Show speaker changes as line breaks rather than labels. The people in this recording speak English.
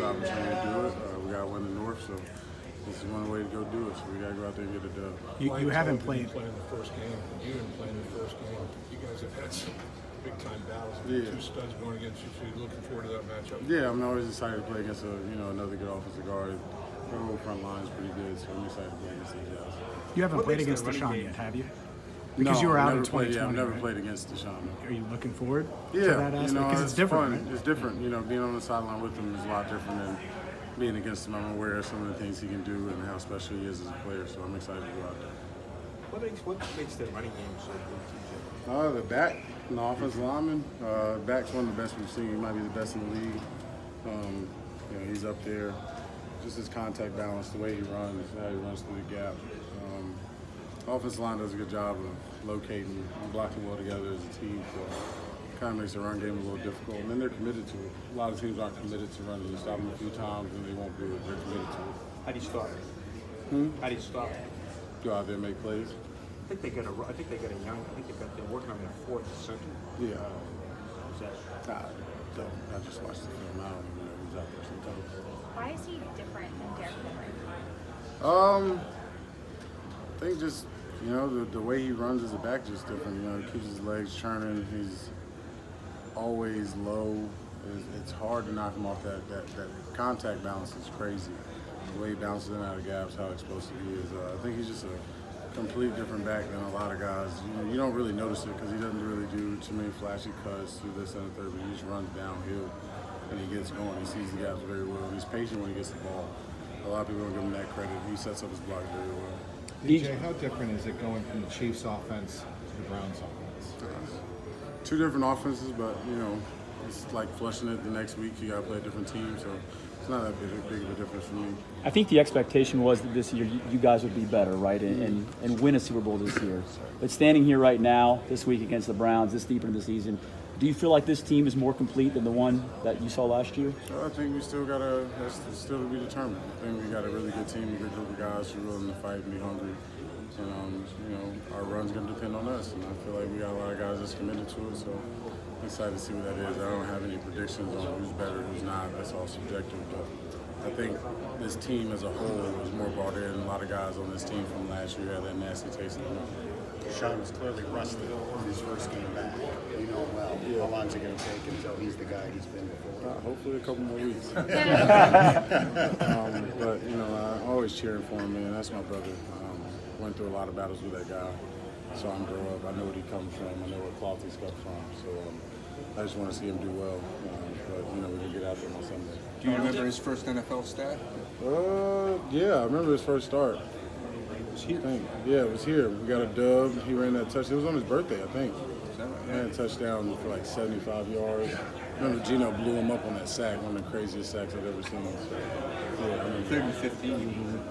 opportunity to do it. We got to win the North, so this is one way to go do it. So we got to go out there and get it done.
You haven't played.
Playing the first game. You didn't play in the first game. You guys have had some big-time battles.
Yeah.
Two studs going against you, so you're looking forward to that matchup.
Yeah, I'm always excited to play against another good offensive guard. The whole front line is pretty good, so I'm excited to play against these guys.
You haven't played against Deshaun yet, have you? Because you were out in 2020.
Yeah, I've never
right?
played against Deshaun.
Are you looking forward to
Yeah,
that aspect? Because it's different.
fun.
Right?
It's different. Being on the sideline with him is a lot different than being against him. I'm aware of some of the things he can do and how special he is as a player, so I'm excited to go out there.
What makes the running game so good, TJ?
The back, the offensive lineman. Back's one of the best we've seen. He might be the best in the league. He's up there. Just his contact balance, the way he runs, how he runs through the gap. Offensive line does a good job of locating and blocking well together as a team. So it kind of makes the run game a little difficult. And then they're committed to it. A lot of teams aren't committed to running. You stop them a few times and they won't do it. They're committed to it.
How do you start? How do you start?
Go out there and make plays.
I think they got they're working on their fourth center.
Yeah.
Is that?
I don't. I just watch the film. I don't even know who's out there sometimes.
Why is he different than Derek Henry?
I think just, the way he runs as a back is just different. He keeps his legs churning. He's always low. It's hard to knock him off. That contact balance is crazy. The way he bounces in and out of gaps, how explosive he is. I think he's just a complete different back than a lot of guys. You don't really notice it because he doesn't really do too many flashy cuts through this and the third, but he just runs downhill and he gets going. He sees the gaps very well. He's patient when he gets the ball. A lot of people don't give him that credit. He sets up his block very well.
DJ, how different is it going from the Chiefs offense to the Browns offense?
Two different offenses, but it's like flushing it the next week. You got to play a different team, so it's not that big of a difference for me.
I think the expectation was that this year you guys would be better, right, and win a Super Bowl this year. But standing here right now, this week against the Browns, this deep into the season, do you feel like this team is more complete than the one that you saw last year?
I think we still that's still to be determined. I think we got a really good team, a good group of guys who are willing to fight and be hungry. And, our run's going to depend on us. And I feel like we got a lot of guys that's committed to it, so I'm excited to see what that is. I don't have any predictions on who's better, who's not. That's all subjective. But I think this team as a whole was more brought in. A lot of guys on this team from last year had that nasty taste in their mouth.
Deshaun was clearly rusted in his first game back. You know him well.
Yeah.
How long is it going to take until he's the guy he's been before?
Hopefully a couple more weeks. But, I'm always cheering for him, man. That's my brother. Went through a lot of battles with that guy. Saw him grow up. I know what he comes from. I know what cloth he's cut from. So I just want to see him do well. But, we can get out there on Sunday.
Do you remember his first NFL stat?
Yeah, I remember his first start. Yeah, it was here. We got a dub. He ran that touchdown. It was on his birthday, I think. He ran a touchdown for like 75 yards. I remember Gino blew him up on that sack, one of the craziest sacks I've ever seen. So, yeah, I remember.
30-15.